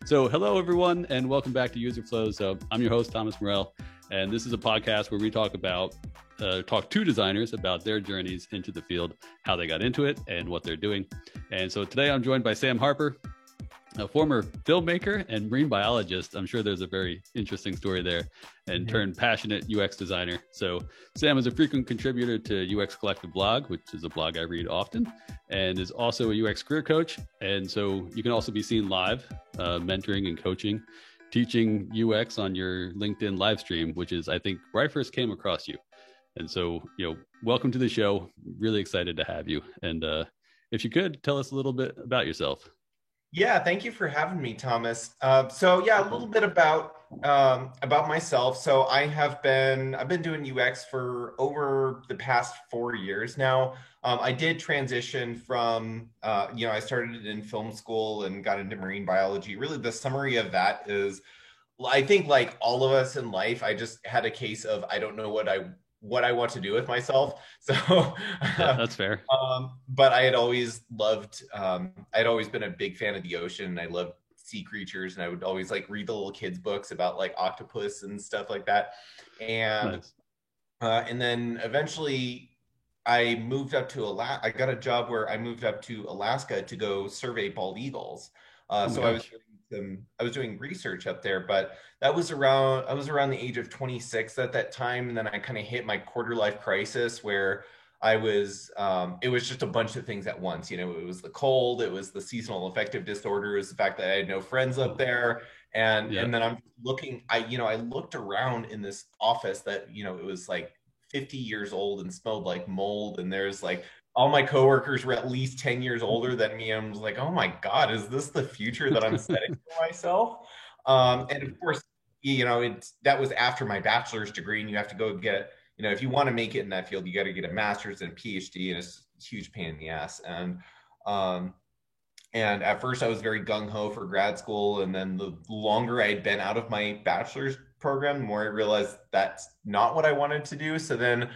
So hello, everyone, and welcome back to User Flows. I'm your host, Thomas Morell, and this is a podcast where we talk to designers about their journeys into the field, how they got into it, and what they're doing. And so today I'm joined by Sam Harper, a former filmmaker and marine biologist. I'm sure there's a very interesting story there, and turned passionate UX designer. So Sam is a frequent contributor to UX Collective blog, which is a blog I read often, and is also a UX career coach. And so you can also be seen live, mentoring and coaching, teaching UX on your LinkedIn live stream, which is, I think, where I first came across you. And so, welcome to the show. Really excited to have you. And if you could tell us a little bit about yourself. Yeah, thank you for having me, Thomas. A little bit about myself. So I've been doing UX for over the past 4 years now. I did transition from I started in film school and got into marine biology. Really, the summary of that is, I think, like all of us in life, I just had a case of I don't know what I want to do with myself. So yeah, that's fair. But I had always loved, I'd always been a big fan of the ocean. And I loved sea creatures, and I would always like read the little kids books about like octopus and stuff like that. And Nice. And then eventually I moved up to Alaska. I got a job where I moved up to Alaska to go survey bald eagles. So I was doing research up there, but I was around the age of 26 at that time. And then I kind of hit my quarter life crisis where it was just a bunch of things at once. It was the cold, it was the seasonal affective disorder, it was the fact that I had no friends up there. And then I'm looking, I looked around in this office that, it was like 50 years old and smelled like mold. And there's like, all my coworkers were at least 10 years older than me. I was like, oh my God, is this the future that I'm setting for myself? And of course, that was after my bachelor's degree, and you have to go get, if you want to make it in that field, you got to get a master's and a PhD, and it's a huge pain in the ass. And at first I was very gung-ho for grad school. And then the longer I'd been out of my bachelor's program, the more I realized that's not what I wanted to do. So then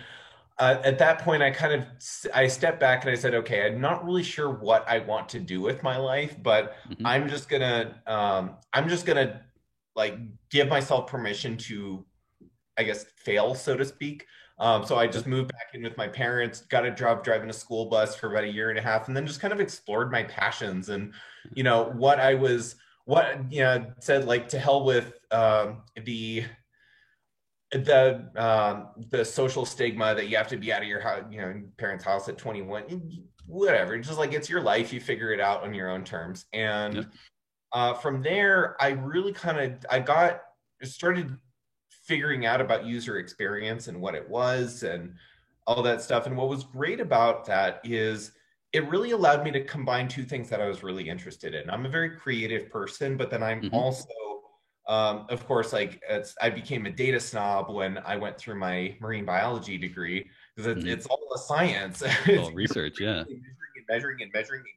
at that point, I stepped back and I said, okay, I'm not really sure what I want to do with my life, but I'm just gonna like give myself permission to, I guess, fail, so to speak. So I just moved back in with my parents, got a job driving a school bus for about a year and a half, and then just kind of explored my passions and, said, like, to hell with the social stigma that you have to be out of your house, parents' house at 21, whatever. Just like, it's your life, you figure it out on your own terms. And from there, I really started figuring out about user experience and what it was and all that stuff. And what was great about that is it really allowed me to combine two things that I was really interested in. I'm a very creative person, but then I'm also of course, like I became a data snob when I went through my marine biology degree, because it's all a science. It's all research, yeah. Measuring and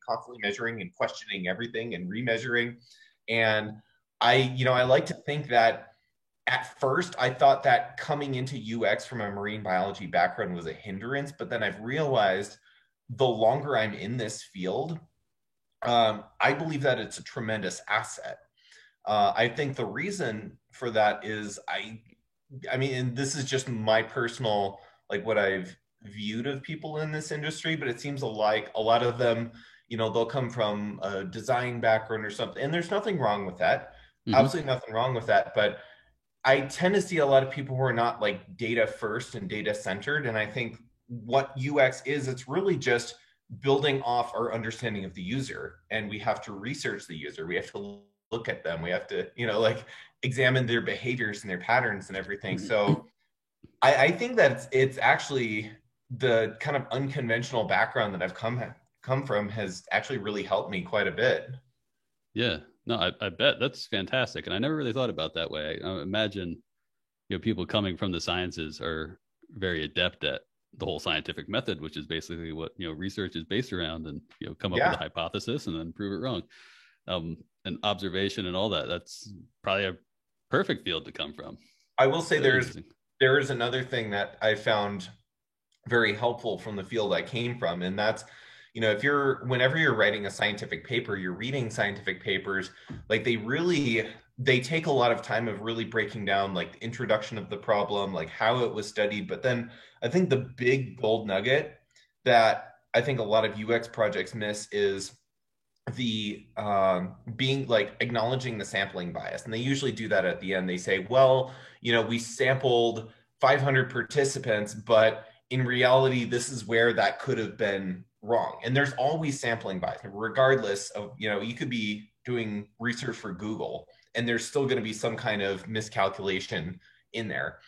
constantly measuring and questioning everything and remeasuring. And I like to think that at first I thought that coming into UX from a marine biology background was a hindrance, but then I've realized the longer I'm in this field, I believe that it's a tremendous asset. I think the reason for that is I mean, and this is just my personal, like, what I've viewed of people in this industry, but it seems like a lot of them, they'll come from a design background or something, and there's nothing wrong with that. Absolutely nothing wrong with that. But I tend to see a lot of people who are not like data first and data centered. And I think what UX is, it's really just building off our understanding of the user, and we have to research the user. We have to look at them. We have to, like, examine their behaviors and their patterns and everything. So I think that it's actually the kind of unconventional background that I've come from has actually really helped me quite a bit. Yeah, no, I bet that's fantastic. And I never really thought about that way. I imagine, people coming from the sciences are very adept at the whole scientific method, which is basically what, research is based around, and, come up with a hypothesis and then prove it wrong. And observation and all that. That's probably a perfect field to come from. I will say there is another thing that I found very helpful from the field I came from, and that's, you know, whenever you're writing a scientific paper, you're reading scientific papers, like they take a lot of time of really breaking down like the introduction of the problem, like how it was studied. But then I think the big gold nugget that I think a lot of UX projects miss is the being like acknowledging the sampling bias. And they usually do that at the end. They say, well, you know, we sampled 500 participants, but in reality, this is where that could have been wrong. And there's always sampling bias, regardless of, you know, you could be doing research for Google and there's still going to be some kind of miscalculation in there.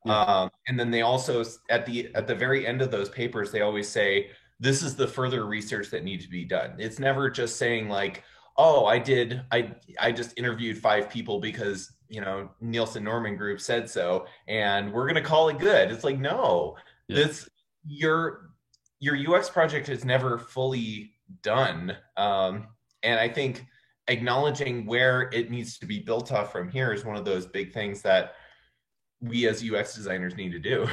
And then they also at the very end of those papers, they always say, this is the further research that needs to be done. It's never just saying like, oh, I just interviewed 5 people because, you know, Nielsen Norman Group said so, and we're gonna call it good. It's like, no, Yeah. this your UX project is never fully done. And I think acknowledging where it needs to be built off from here is one of those big things that we as UX designers need to do.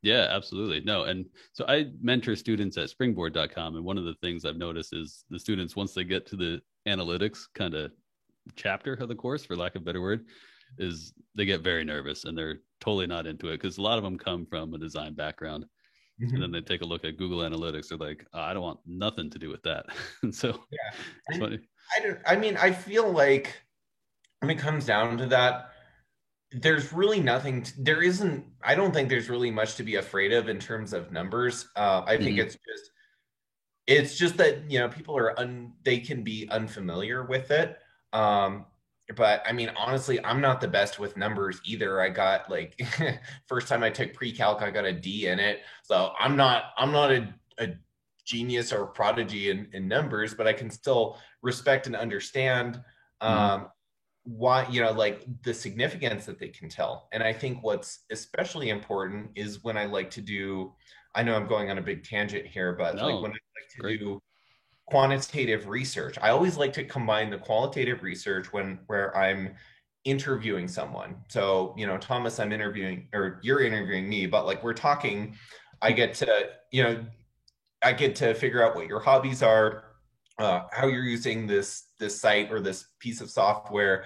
Yeah, absolutely. No. And so I mentor students at springboard.com. And one of the things I've noticed is the students, once they get to the analytics kind of chapter of the course, for lack of a better word, is they get very nervous and they're totally not into it because a lot of them come from a design background. And then they take a look at Google Analytics. They're like, oh, I don't want nothing to do with that. And so Yeah. it's funny. I mean, I feel like when it comes down to that, there's really there isn't, I don't think there's really much to be afraid of in terms of numbers. I think Mhm. it's just that, you know, people they can be unfamiliar with it. But I mean, honestly, I'm not the best with numbers either. I got like, first time I took pre-calc, I got a D in it. So I'm not a genius or prodigy in numbers, but I can still respect and understand, Mhm. why, you know, like the significance that they can tell. And I think what's especially important is when I like to do, I know I'm going on a big tangent here, but like when No, I like to great. do quantitative research, I always like to combine the qualitative research where I'm interviewing someone. So, you know, Thomas, I'm interviewing, or you're interviewing me, but like we're talking, I get to, you know, I get to figure out what your hobbies are, how you're using this site or this piece of software,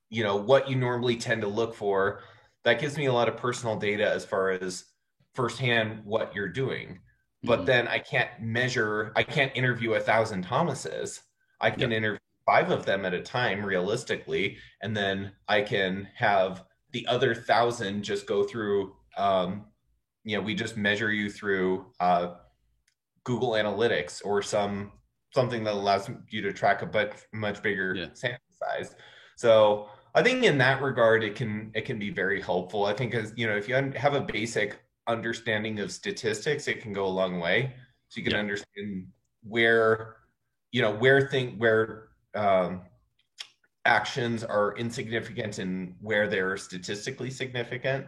you know, what you normally tend to look for. That gives me a lot of personal data as far as firsthand what you're doing. But Mhm. then I can't interview 1,000 Thomases. I can Yep. interview 5 of them at a time realistically, and then I can have the other 1,000 just go through. You know, we just measure you through Google Analytics or something that allows you to track a much bigger Yeah. sample size. So I think in that regard, it can be very helpful. I think as you know, if you have a basic understanding of statistics, it can go a long way. So you can Yeah. understand where, you know, where actions are insignificant and where they're statistically significant.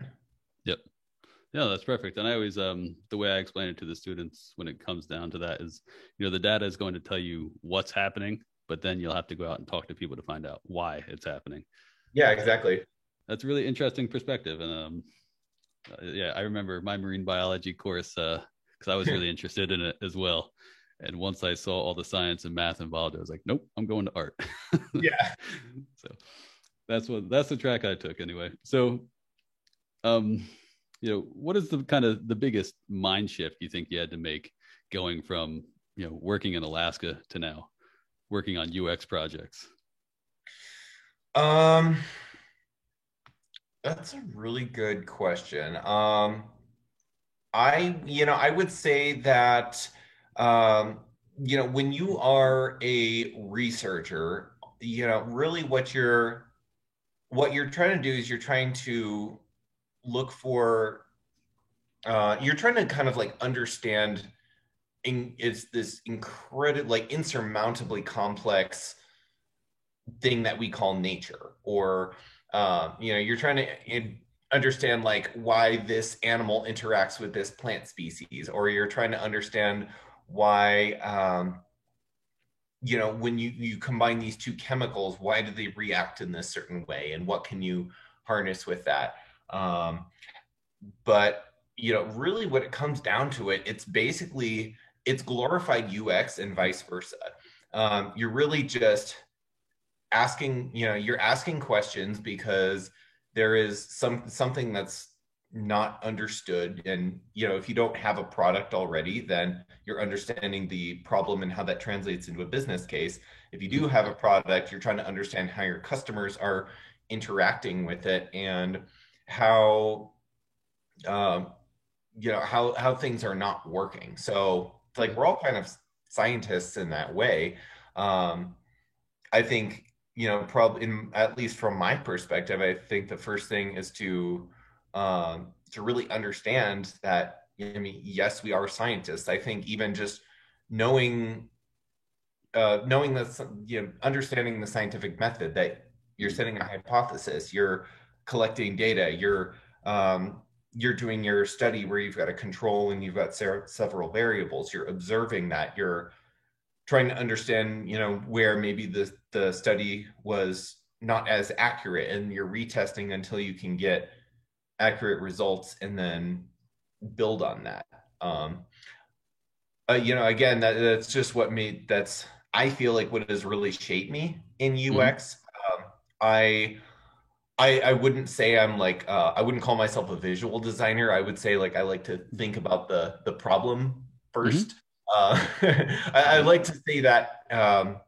Yep. Yeah, that's perfect. And I always, the way I explain it to the students when it comes down to that is, you know, the data is going to tell you what's happening, but then you'll have to go out and talk to people to find out why it's happening. Yeah, And exactly. that's a really interesting perspective. And yeah, I remember my marine biology course because I was really interested in it as well. And once I saw all the science and math involved, I was like, nope, I'm going to art. Yeah. So that's the track I took anyway. So um you know, what is the kind of the biggest mind shift you think you had to make going from, you know, working in Alaska to now working on UX projects? Um, that's a really good question. You know, I would say that, um, you know, when you are a researcher, you know, really what you're trying to do is you're trying to look for, you're trying to kind of like understand it's this incredible, like insurmountably complex thing that we call nature, or you know, you're trying to understand like why this animal interacts with this plant species, or you're trying to understand why, you know, when you combine these two chemicals, why do they react in this certain way, and what can you harness with that. But you know, really, what it comes down to, it's basically it's glorified UX and vice versa. You're really just asking, you're asking questions because there is something that's not understood. And, if you don't have a product already, then you're understanding the problem and how that translates into a business case. If you do have a product, you're trying to understand how your customers are interacting with it and how, how things are not working. So it's like we're all kind of scientists in that way. I think, probably at least from my perspective, I think the first thing is to really understand that, I mean, yes, we are scientists. I think even just knowing that, understanding the scientific method, that you're setting a hypothesis, you're collecting data, you're doing your study where you've got a control and you've got several variables, you're observing that, you're trying to understand, where maybe the study was not as accurate, and you're retesting until you can get accurate results and then build on that. Again, that's just I feel like what has really shaped me in UX. I wouldn't say I'm like, I wouldn't call myself a visual designer. I would say like, I like to think about the problem first. I like to say that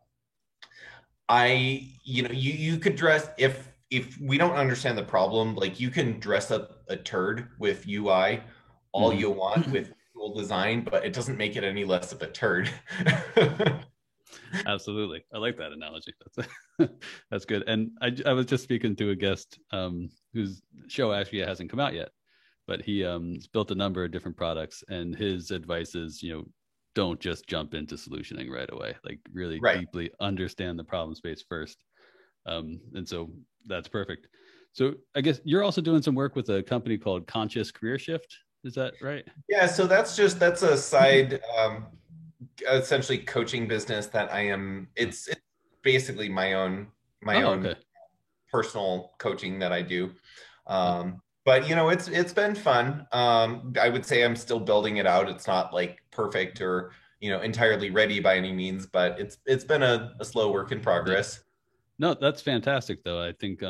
you could dress, if we don't understand the problem, like you can dress up a turd with UI all you want with visual design, but it doesn't make it any less of a turd. Absolutely. I like that analogy. That's good. And I was just speaking to a guest whose show actually hasn't come out yet, but he built a number of different products, and his advice is, don't just jump into solutioning right away. Like really deeply understand the problem space first. And so that's perfect. So I guess you're also doing some work with a company called Conscious Career Shift. Is that right? Yeah. So that's a side, essentially coaching business that it's basically my own personal coaching that I do. But it's been fun. I would say I'm still building it out. It's not like perfect or, entirely ready by any means, but it's been a slow work in progress. No, that's fantastic though. I think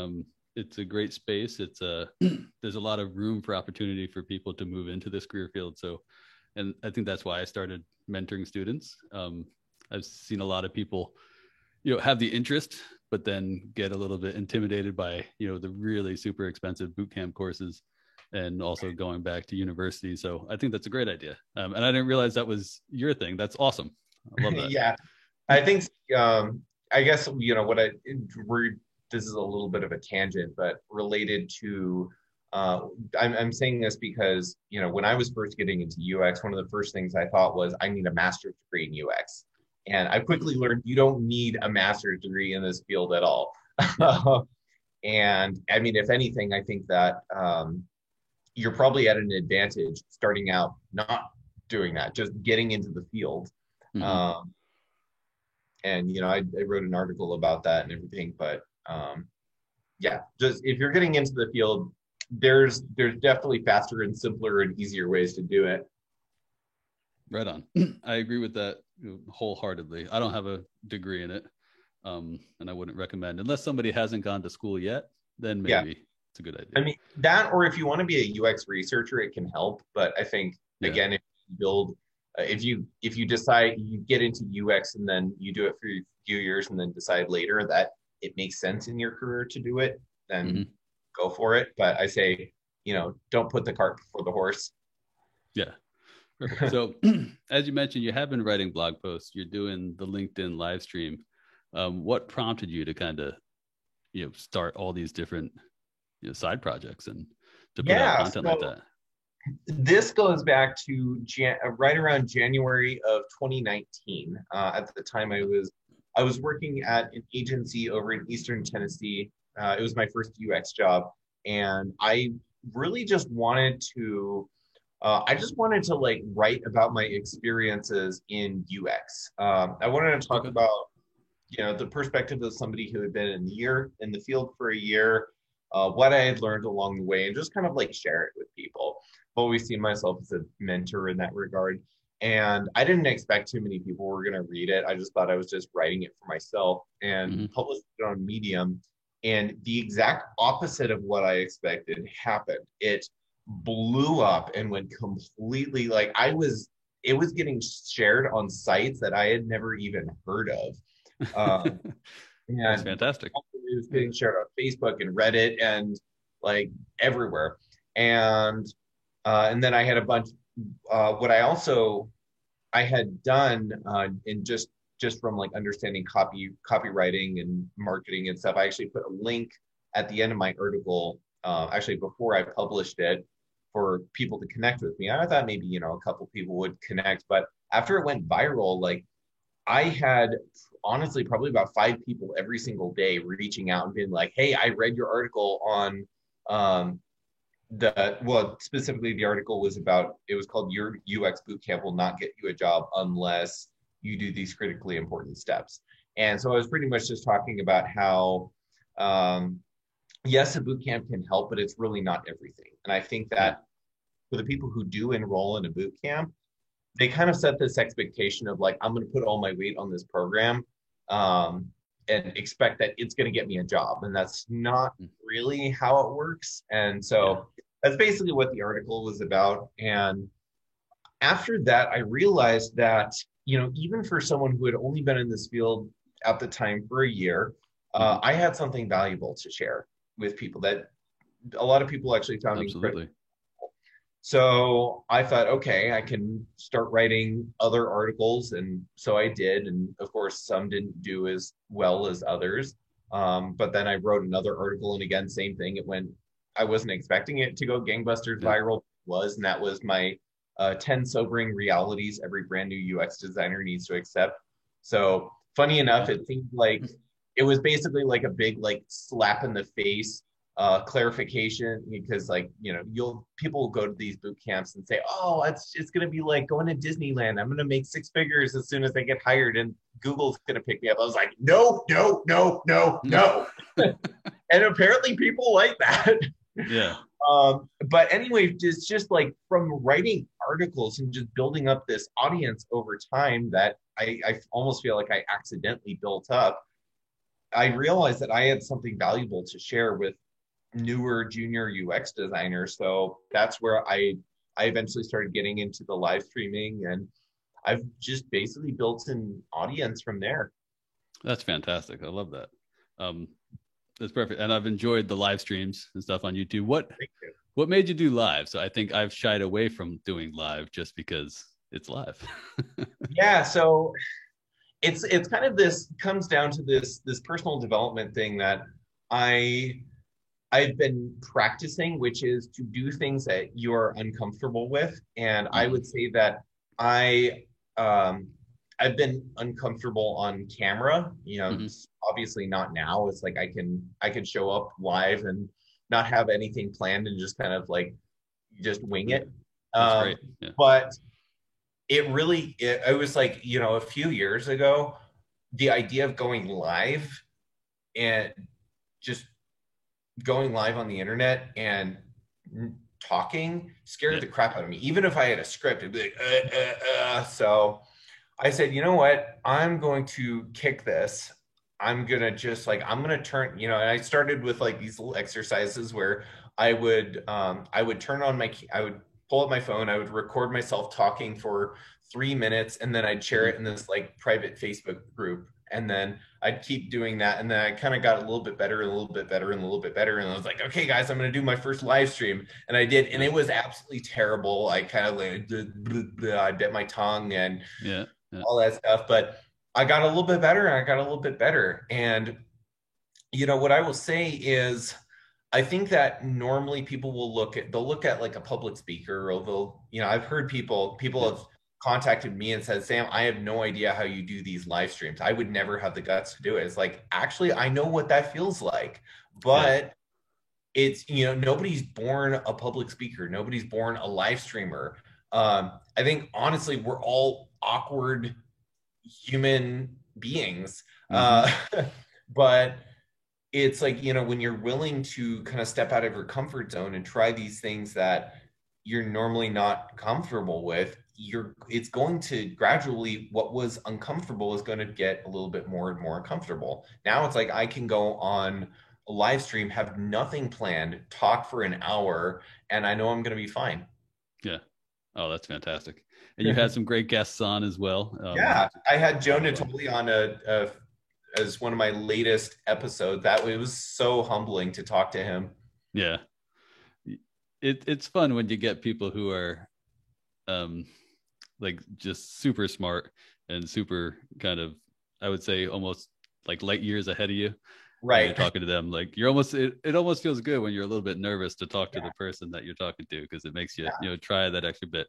it's a great space. It's there's a lot of room for opportunity for people to move into this career field. So, and I think that's why I started mentoring students. I've seen a lot of people, have the interest, but then get a little bit intimidated by, the really super expensive bootcamp courses and also going back to university. So I think that's a great idea. And I didn't realize that was your thing. That's awesome. I love that. Yeah. I think, I guess, this is a little bit of a tangent, but related to, I'm saying this because, when I was first getting into UX, one of the first things I thought was I need a master's degree in UX. And I quickly learned you don't need a master's degree in this field at all. And I mean, if anything, I think that you're probably at an advantage starting out not doing that, just getting into the field. And, I wrote an article about that and everything, but yeah, just if you're getting into the field, there's definitely faster and simpler and easier ways to do it. Right on. I agree with that wholeheartedly. I don't have a degree in it, and I wouldn't recommend, unless somebody hasn't gone to school yet, then maybe it's a good idea. I mean, that, or if you want to be a UX researcher, it can help. But I think, again, if you build, if you decide you get into UX and then you do it for a few years and then decide later that it makes sense in your career to do it, then go for it. But I say, don't put the cart before the horse. Yeah. Perfect. So as you mentioned, you have been writing blog posts, you're doing the LinkedIn live stream. What prompted you to kind of, start all these different side projects and to put out content like that? This goes back to right around January of 2019. At the time I was working at an agency over in Eastern Tennessee. It was my first UX job. And I really just wanted to like write about my experiences in UX. I wanted to talk about, the perspective of somebody who had been in the field for a year, what I had learned along the way, and just kind of like share it with people. I've always seen myself as a mentor in that regard. And I didn't expect too many people were going to read it. I just thought I was just writing it for myself, and published it on Medium. And the exact opposite of what I expected happened. It blew up and went completely, like, it was getting shared on sites that I had never even heard of. That's And fantastic. it was getting shared on Facebook and Reddit and like everywhere. And then I had a bunch. What I had done in just from like understanding copywriting and marketing and stuff. I actually put a link at the end of my article, actually before I published it, for people to connect with me. I thought maybe a couple people would connect, but after it went viral, like I had honestly probably about 5 people every single day reaching out and being like, "Hey, I read your article on um, specifically the article was about, it was called Your UX Bootcamp Will Not Get You a Job Unless You Do These Critically Important Steps." And so I was pretty much just talking about how, yes, a bootcamp can help, but it's really not everything. And I think that for the people who do enroll in a bootcamp, they kind of set this expectation of like, I'm going to put all my weight on this program, and expect that it's going to get me a job. And that's not really how it works. And so that's basically what the article was about. And after that, I realized that, even for someone who had only been in this field at the time for a year, I had something valuable to share with people that a lot of people actually found incredible. So I thought, okay, I can start writing other articles. And so I did. And of course, some didn't do as well as others. But then I wrote another article, and again, same thing. I wasn't expecting it to go gangbusters viral. It was, and that was my 10 sobering realities every brand new UX designer needs to accept. So funny enough, it seemed like it was basically like a big like slap in the face clarification, because like people will go to these boot camps and say, "Oh, it's going to be like going to Disneyland. I'm going to make 6 figures as soon as I get hired, and Google's going to pick me up." I was like, no, no, no, no, no. And apparently people like that. Yeah. But anyway, it's just like from writing articles and just building up this audience over time that I almost feel like I accidentally built up. I realized that I had something valuable to share with newer junior UX designers. So that's where I eventually started getting into the live streaming, and I've just basically built an audience from there. That's fantastic. I love that. That's perfect. And I've enjoyed the live streams and stuff on YouTube. What made you do live? So I think I've shied away from doing live just because it's live. Yeah. So it's kind of comes down to this personal development thing that I've been practicing, which is to do things that you're uncomfortable with. And I would say that I've been uncomfortable on camera, obviously not now. It's like I can show up live and not have anything planned and just kind of like just wing it. That's great. Yeah. But it was like, a few years ago, the idea of going live and just going live on the internet and talking scared the crap out of me. Even if I had a script, it'd be like, So I said, you know what? I'm going to kick this. I'm going to turn, and I started with like these little exercises where I would pull up my phone, I would record myself talking for 3 minutes, and then I'd share it in this like private Facebook group. And then I'd keep doing that. And then I kind of got a little bit better, and a little bit better, and a little bit better. And I was like, okay, guys, I'm going to do my first live stream. And I did. And it was absolutely terrible. I kind of like, I bit my tongue and all that stuff. But I got a little bit better, and I got a little bit better. And, what I will say is, I think that normally people will look at like a public speaker, or I've heard people have contacted me and said, "Sam, I have no idea how you do these live streams. I would never have the guts to do it." It's like, actually, I know what that feels like, but it's, nobody's born a public speaker. Nobody's born a live streamer. I think honestly, we're all awkward human beings. But it's like, when you're willing to kind of step out of your comfort zone and try these things that you're normally not comfortable with, it's going to gradually, what was uncomfortable is going to get a little bit more and more uncomfortable. Now it's like I can go on a live stream, have nothing planned, talk for an hour, and I know I'm going to be fine. Yeah. Oh, that's fantastic. And you've had some great guests on as well. Yeah, I had Joe Natoli on as one of my latest episodes. That it was so humbling to talk to him. Yeah, it's fun when you get people who are like just super smart and super kind of, I would say, almost like light years ahead of you. Right. You're talking to them, like you're almost, it almost feels good when you're a little bit nervous to talk to the person that you're talking to, because it makes you, try that extra bit.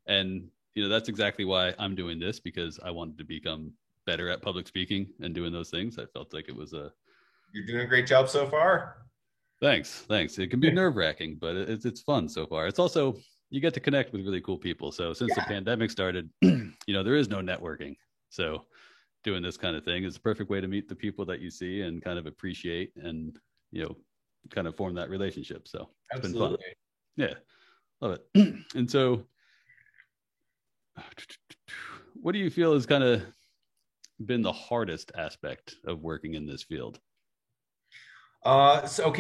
And, that's exactly why I'm doing this, because I wanted to become better at public speaking and doing those things. I felt like it was You're doing a great job so far. Thanks. It can be nerve wracking, but it's fun so far. It's also, you get to connect with really cool people. So since the pandemic started, there is no networking. So doing this kind of thing is a perfect way to meet the people that you see and kind of appreciate and, kind of form that relationship. So it's been fun. Yeah. Love it. And so what do you feel has kind of been the hardest aspect of working in this field? So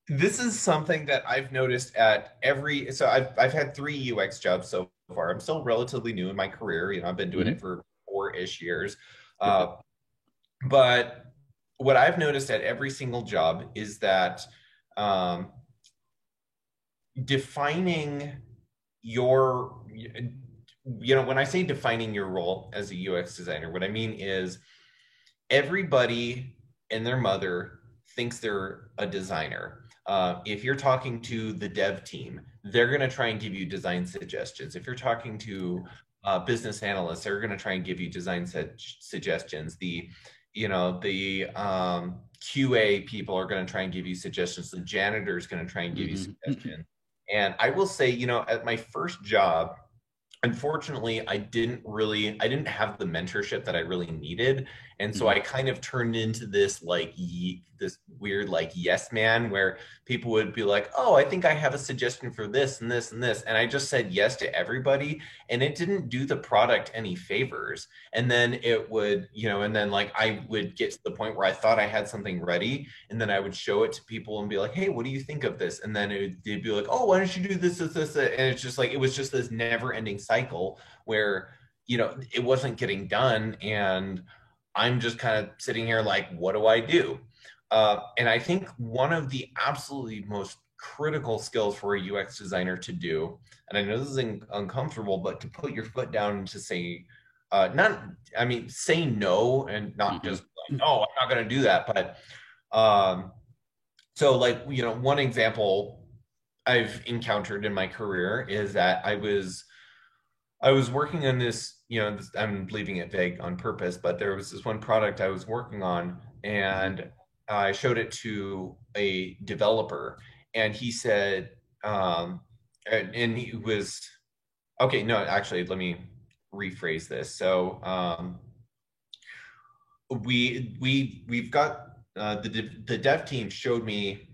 this is something that I've noticed at so I've had 3 UX jobs so far. I'm still relatively new in my career. I've been doing it for 4-ish years. But what I've noticed at every single job is that defining your, when I say defining your role as a UX designer, what I mean is everybody and their mother thinks they're a designer. If you're talking to the dev team, they're going to try and give you design suggestions. If you're talking to business analysts, they're going to try and give you design suggestions. The QA people are going to try and give you suggestions. The janitor is going to try and give you suggestions. And I will say, at my first job, unfortunately, I didn't have the mentorship that I really needed. And so I kind of turned into this this weird yes man, where people would be like, oh, I think I have a suggestion for this and this and this. And I just said yes to everybody. And it didn't do the product any favors. And then it would, and then I would get to the point where I thought I had something ready. And then I would show it to people and be like, hey, what do you think of this? And then they'd be like, oh, why don't you do this, this, this? And it's just it was just this never ending cycle where, it wasn't getting done. And I'm just kind of sitting here what do I do? And I think one of the absolutely most critical skills for a UX designer to do, and I know this is uncomfortable, but to put your foot down and to say, say no, and not just no, I'm not going to do that. But so one example I've encountered in my career is that I was working on this, I'm leaving it vague on purpose, but there was this one product I was working on, and I showed it to a developer, and he said, and he was, okay, no, actually, let me rephrase this. So we've got the dev team showed me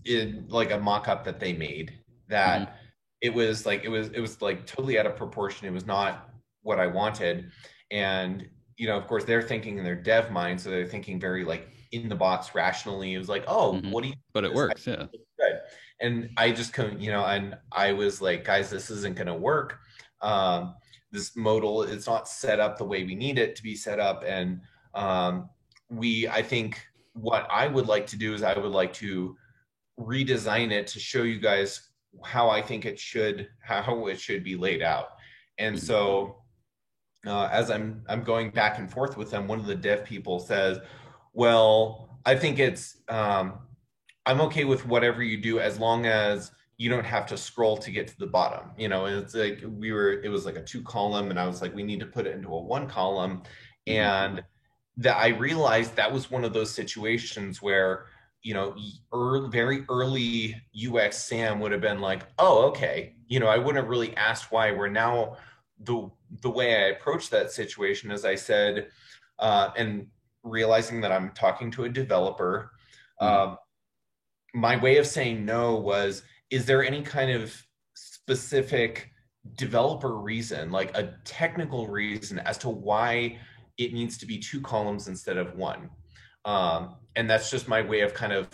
in a mock-up that they made that it was totally out of proportion. It was not what I wanted. And, of course they're thinking in their dev mind. So they're thinking very in the box rationally. It was what do you, but it works. Yeah. Good. And I just couldn't, and I was like, guys, this isn't going to work. This modal, it's not set up the way we need it to be set up. And I think what I would like to do is I would like to redesign it to show you guys how I think how it should be laid out. And so as I'm going back and forth with them, one of the dev people says, well, I think it's I'm okay with whatever you do as long as you don't have to scroll to get to the bottom. It's it was a 2-column, and I was like, we need to put it into a 1-column. And that I realized that was one of those situations where very early UX Sam would have been like, oh, okay. I wouldn't have really asked why. We're now the way I approached that situation, as I said, and realizing that I'm talking to a developer, my way of saying no was, is there any kind of specific developer reason, like a technical reason as to why it needs to be 2 columns instead of one? And that's just my way of kind of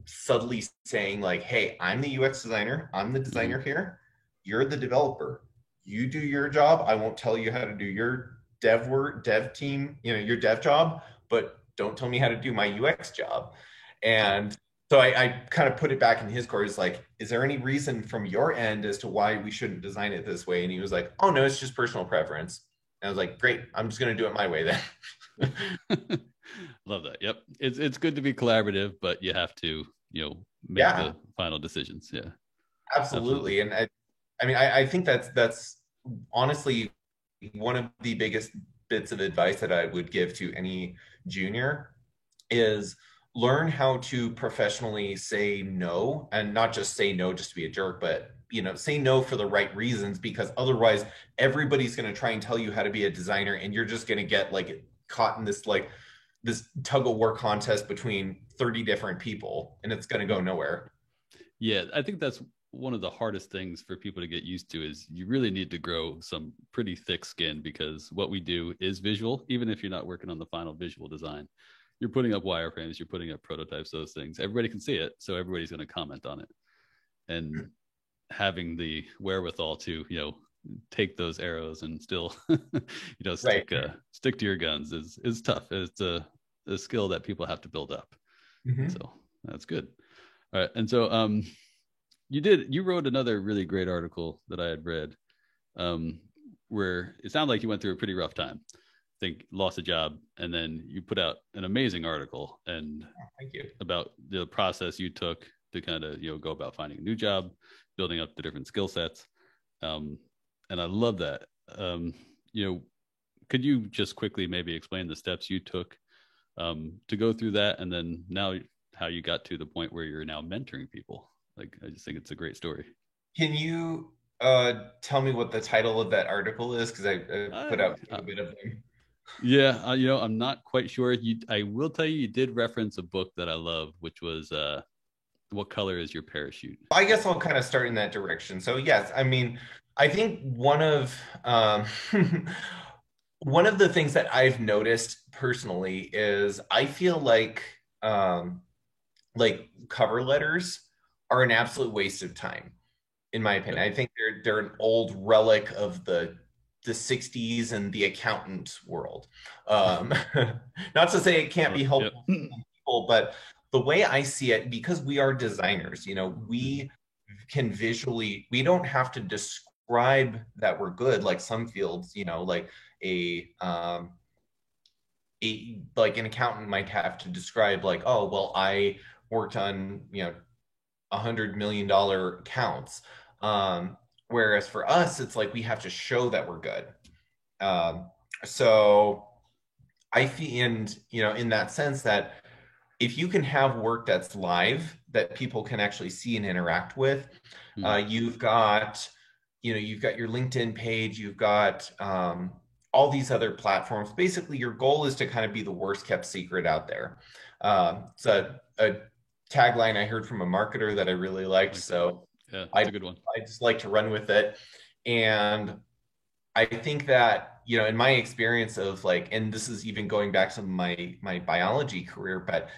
subtly saying like, hey, I'm the UX designer, I'm the designer here, you're the developer, you do your job, I won't tell you how to do your dev team, your dev job, but don't tell me how to do my UX job. And so I kind of put it back in his court. Is like, is there any reason from your end as to why we shouldn't design it this way? And he was like, oh no, it's just personal preference. And I was like, great, I'm just going to do it my way then. Love that. Yep. It's good to be collaborative, but you have to, make the final decisions. Yeah, absolutely. And I think that's honestly one of the biggest bits of advice that I would give to any junior is learn how to professionally say no, and not just say no just to be a jerk, but say no for the right reasons, because otherwise everybody's going to try and tell you how to be a designer, and you're just going to get like caught in this tug of war contest between 30 different people, and it's going to go nowhere. Yeah, I think that's one of the hardest things for people to get used to is you really need to grow some pretty thick skin, because what we do is visual. Even if you're not working on the final visual design, you're putting up wireframes, you're putting up prototypes, those things. Everybody can see it, so everybody's going to comment on it. And having the wherewithal to, take those arrows and still, stick to your guns is tough. It's a skill that people have to build up. So that's good. All right. And so you wrote another really great article that I had read, where it sounded like you went through a pretty rough time. I think lost a job, and then you put out an amazing article and thank you, about the process you took to kind of go about finding a new job, building up the different skill sets. And I love that. Could you just quickly maybe explain the steps you took to go through that, and then now how you got to the point where you're now mentoring people? Like, I just think it's a great story. Can you tell me what the title of that article is? Because I put out a bit of them. Yeah, I'm not quite sure. I will tell you did reference a book that I love, which was What Color Is Your Parachute? I guess I'll kind of start in that direction. So yes, I think one of one of the things that I've noticed personally is I feel like cover letters are an absolute waste of time, in my opinion. I think they're an old relic of the 60s and the accountant world. Not to say it can't be helpful to people, but the way I see it, because we are designers, we can we don't have to describe that we're good like some fields, like an accountant might have to describe like, oh, well, I worked on, $100 million accounts. Whereas for us, it's like we have to show that we're good. So I feel, in that sense, that if you can have work that's live that people can actually see and interact with, you've got your LinkedIn page, you've got all these other platforms. Basically, your goal is to kind of be the worst kept secret out there. It's a tagline I heard from a marketer that I really liked. So yeah, that's a good one. I just like to run with it. And I think that, in my experience of and this is even going back to my biology career, but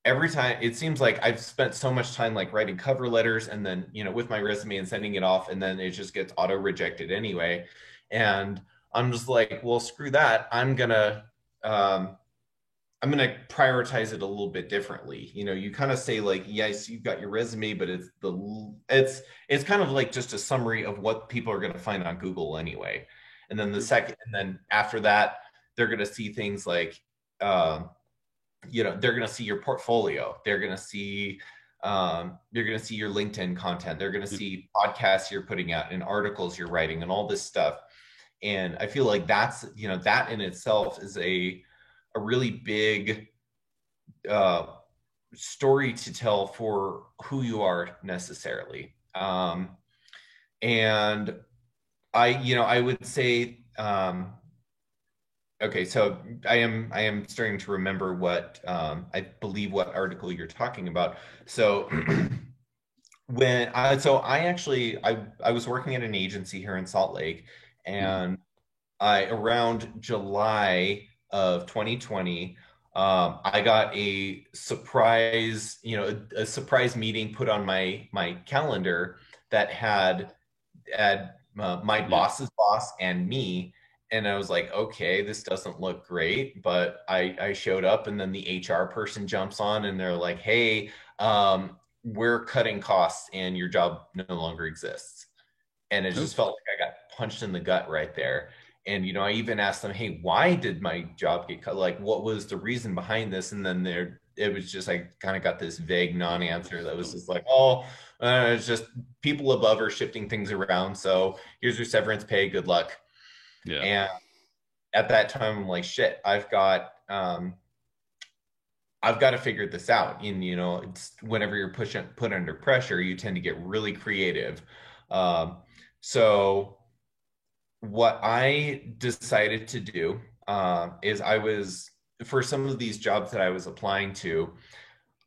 every time it seems like I've spent so much time writing cover letters and then, with my resume and sending it off, and then it just gets auto rejected anyway. And I'm just like, well, screw that. I'm gonna prioritize it a little bit differently. You kind of say yes, you've got your resume, but it's kind of like just a summary of what people are going to find on Google anyway. And then and then after that, they're going to see things like, they're going to see your portfolio. They're going to see your LinkedIn content. They're going to see podcasts you're putting out and articles you're writing and all this stuff. And I feel like that's, that in itself is a really big story to tell for who you are necessarily. And I would say, okay, so I am starting to remember what I believe what article you're talking about. So I was working at an agency here in Salt Lake, Mhm. and I around July of 2020, I got a surprise, a surprise meeting put on my calendar that had my Yeah. boss's boss and me. And I was like, okay, this doesn't look great. But I showed up, and then the HR person jumps on and they're like, hey, we're cutting costs and your job no longer exists. And it Oh, just felt like I got punched in the gut right there. And I even asked them, hey, why did my job get cut? Like, what was the reason behind this? And then it was just, I kind of got this vague non-answer that was just like, oh, it's just people above are shifting things around. So here's your severance pay. Good luck. yeah. And at that time, I'm like, shit, I've got to figure this out. And it's whenever you're put under pressure, you tend to get really creative. Um, so what I decided to do is I was for some of these jobs that I was applying to,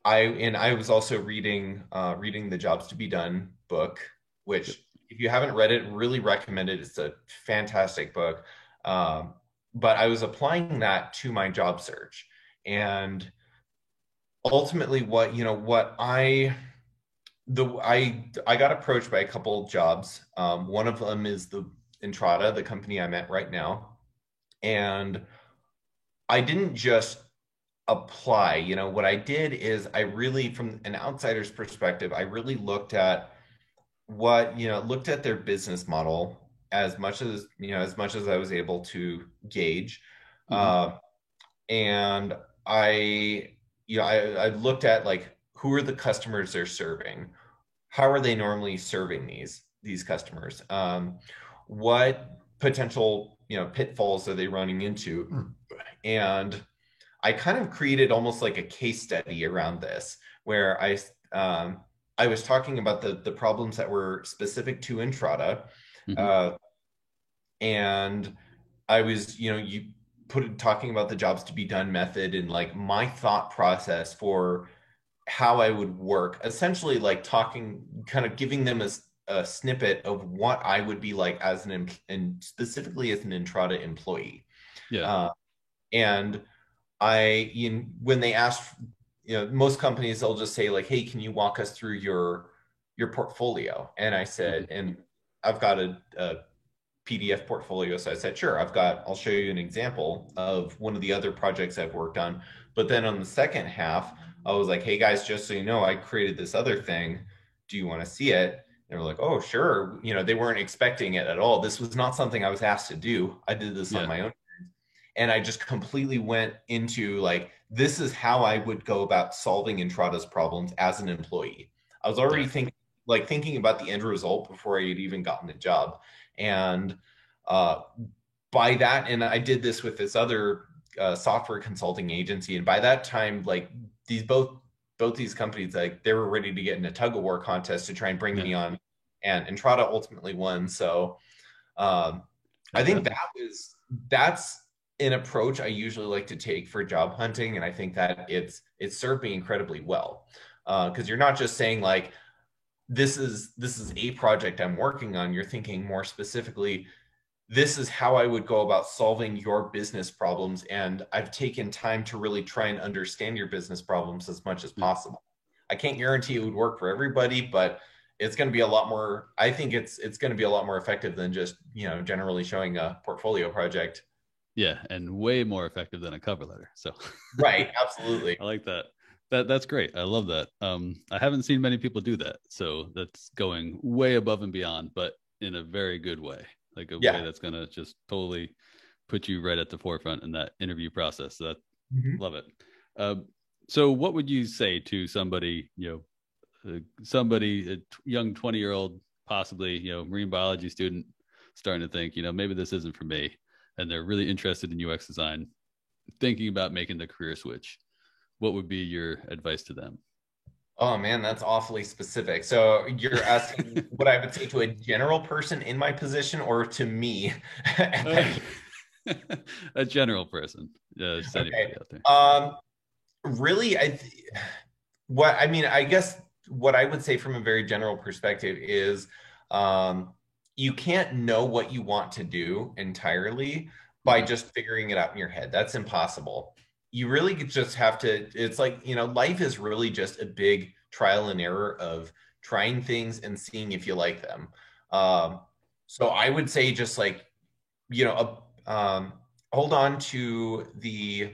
I was also reading the Jobs to Be Done book, Yep. which if you haven't read it, really recommend it. It's a fantastic book. Um, but I was applying that to my job search, and ultimately, what I got approached by a couple of jobs. One of them is the Entrada, the company I'm at right now, and I didn't just apply. What I did is I really, from an outsider's perspective, I really looked at their business model as much as I was able to gauge. Hmm. Uh, and I looked at like who are the customers they're serving? How are they normally serving these customers? What potential pitfalls are they running into? And I kind of created almost like a case study around this, where I was talking about the problems that were specific to Entrada, Hmm. uh, and I was you put talking about the Jobs to Be Done method and like my thought process for how I would work, essentially like talking, kind of giving them a snippet of what I would be like as and specifically as an Entrada employee. Yeah. Uh, and when they ask, most companies, they'll just say like, hey, can you walk us through your portfolio? And I Hmm. said, and I've got a PDF portfolio. So I said, sure, I'll show you an example of one of the other projects I've worked on. But then on the second half, I was like, hey guys, just so you know, I created this other thing. Do you want to see it? They were like, oh, sure. They weren't expecting it at all. This was not something I was asked to do. I did this on Yeah. my own. And I just completely went into like, this is how I would go about solving Entrada's problems as an employee. I was already Yeah. thinking about the end result before I had even gotten the job. And uh, by that, and I did this with this other software consulting agency. And by that time, like these both these companies, like they were ready to get in a tug of war contest to try and bring Yeah. me on. And Entrada ultimately won. So um, I think Fantastic. that's an approach I usually like to take for job hunting, and I think that it's served me incredibly well. Because you're not just saying like this is a project I'm working on. You're thinking more specifically, this is how I would go about solving your business problems, and I've taken time to really try and understand your business problems as much as Yeah. possible. I can't guarantee it would work for everybody, but it's going to be a lot more. I think it's going to be a lot more effective than just generally showing a portfolio project. Yeah, and way more effective than a cover letter. So Right, absolutely. I like that. That's great. I love that. I haven't seen many people do that, so that's going way above and beyond, but in a very good way, like a way Yeah. that's gonna just totally put you right at the forefront in that interview process. So that Mhm. love it. Um, so, what would you say to somebody, somebody, a young 20-year-old, possibly, marine biology student, starting to think, maybe this isn't for me, and they're really interested in UX design, thinking about making the career switch? What would be your advice to them? Oh man, that's awfully specific. So you're asking what I would say to a general person in my position or to me at Uh, that. a general person, just Okay. anybody out there. Um, really, what I mean, I guess what I would say from a very general perspective is, you can't know what you want to do entirely by just figuring it out in your head. That's impossible. You really just have to, it's like, life is really just a big trial and error of trying things and seeing if you like them. So I would say just like, hold on to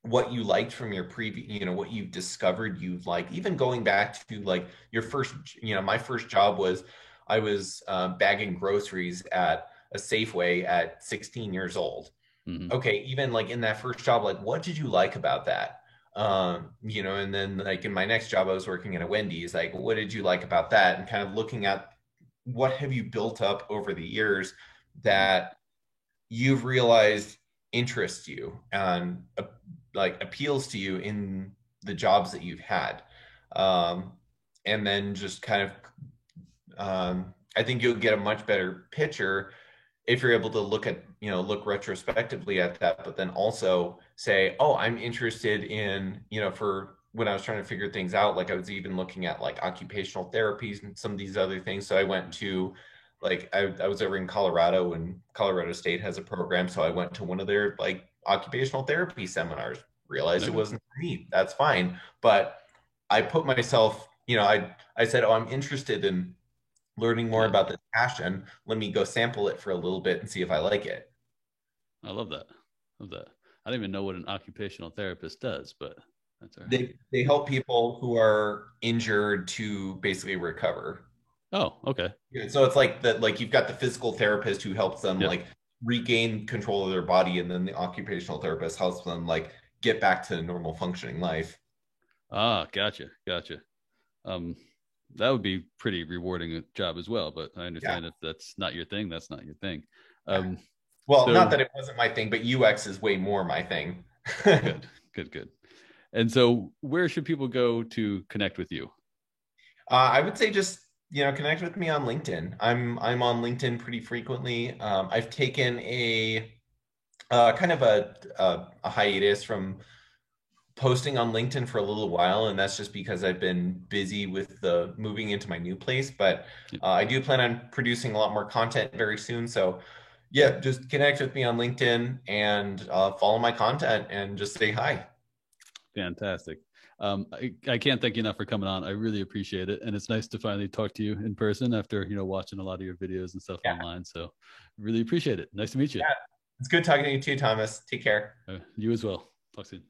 what you liked from your previous, what you've discovered you like, even going back to like your first, my first job was, I was bagging groceries at a Safeway at 16 years old. Mm-hmm. Okay, even like in that first job, like what did you like about that? And then like in my next job, I was working at a Wendy's. Like, what did you like about that? And kind of looking at what have you built up over the years that you've realized interests you and like appeals to you in the jobs that you've had. And then just kind of, I think you'll get a much better picture if you're able to look retrospectively at that, but then also say, oh, I'm interested in, for when I was trying to figure things out, like I was even looking at like occupational therapies and some of these other things. So I went to like, I was over in Colorado, and Colorado State has a program. So I went to one of their like occupational therapy seminars, realized it wasn't for me. That's fine. But I put myself, I said, oh, I'm interested in learning more about this passion. Let me go sample it for a little bit and see if I like it. I love that. I don't even know what an occupational therapist does, but that's all right. They help people who are injured to basically recover. Oh, okay. Yeah, so it's like that, like you've got the physical therapist who helps them like regain control of their body, and then the occupational therapist helps them like get back to normal functioning life. Ah, gotcha. That would be pretty rewarding job as well, but I understand if that's not your thing, that's not your thing. Well, not that it wasn't my thing, but UX is way more my thing. Good. And so where should people go to connect with you? I would say just, connect with me on LinkedIn. I'm on LinkedIn pretty frequently. I've taken a kind of a hiatus from posting on LinkedIn for a little while, and that's just because I've been busy with the moving into my new place. But I do plan on producing a lot more content very soon. So yeah, just connect with me on LinkedIn and follow my content and just say hi. Fantastic. I can't thank you enough for coming on. I really appreciate it. And it's nice to finally talk to you in person after, watching a lot of your videos and stuff online. So really appreciate it. Nice to meet you. Yeah, it's good talking to you too, Thomas. Take care. You as well. Talk soon.